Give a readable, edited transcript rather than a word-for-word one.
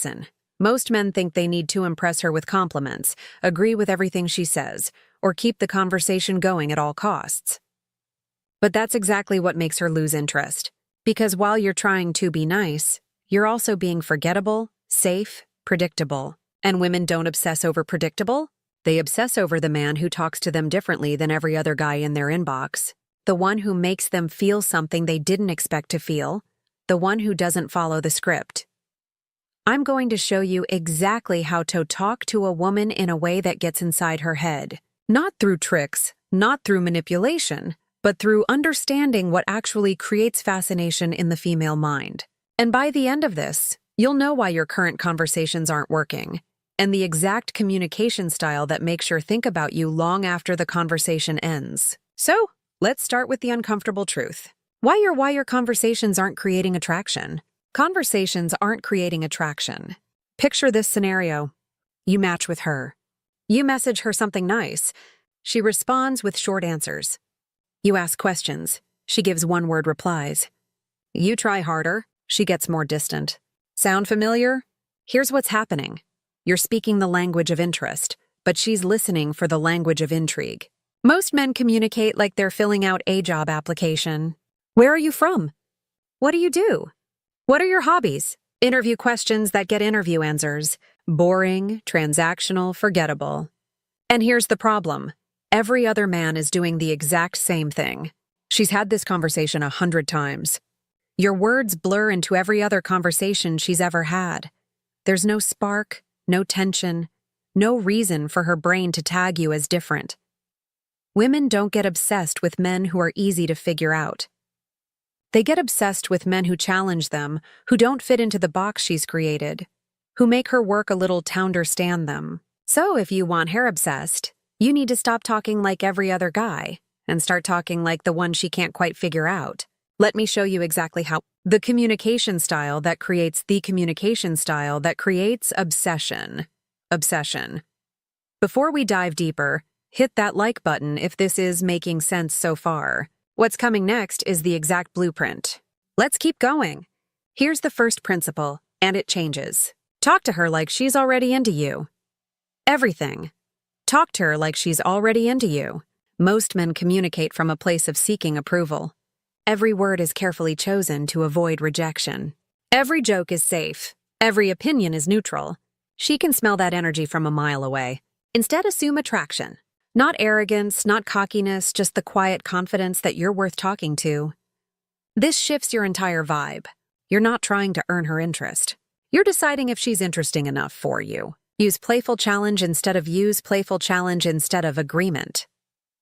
Listen, most men think they need to impress her with compliments, agree with everything she says, or keep the conversation going at all costs. But that's exactly what makes her lose interest. Because while you're trying to be nice, you're also being forgettable, safe, predictable. And women don't obsess over predictable. They obsess over the man who talks to them differently than every other guy in their inbox. The one who makes them feel something they didn't expect to feel. The one who doesn't follow the script. I'm going to show you exactly how to talk to a woman in a way that gets inside her head. Not through tricks, not through manipulation, but through understanding what actually creates fascination in the female mind. And by the end of this, you'll know why your current conversations aren't working, and the exact communication style that makes her think about you long after the conversation ends. So, let's start with the uncomfortable truth. Why your conversations aren't creating attraction. Conversations aren't creating attraction. Picture this scenario. You match with her. You message her something nice. She responds with short answers. You ask questions. She gives one-word replies. You try harder. She gets more distant. Sound familiar? Here's what's happening. You're speaking the language of interest, but she's listening for the language of intrigue. Most men communicate like they're filling out a job application. Where are you from? What do you do? What are your hobbies? Interview questions that get interview answers. Boring, transactional, forgettable. And here's the problem. Every other man is doing the exact same thing. She's had this conversation 100 times. Your words blur into every other conversation she's ever had. There's no spark, no tension, no reason for her brain to tag you as different. Women don't get obsessed with men who are easy to figure out. They get obsessed with men who challenge them, who don't fit into the box she's created, who make her work a little to understand them. So if you want her obsessed, you need to stop talking like every other guy and start talking like the one she can't quite figure out. Let me show you exactly how. The communication style that creates obsession. Obsession. Before we dive deeper, hit that like button if this is making sense so far. What's coming next is the exact blueprint. Let's keep going. Here's the first principle, and it changes. Talk to her like she's already into you. Everything. Talk to her like she's already into you. Most men communicate from a place of seeking approval. Every word is carefully chosen to avoid rejection. Every joke is safe. Every opinion is neutral. She can smell that energy from a mile away. Instead, assume attraction. Not arrogance, not cockiness, just the quiet confidence that you're worth talking to. This shifts your entire vibe. You're not trying to earn her interest. You're deciding if she's interesting enough for you. Use playful challenge instead of agreement.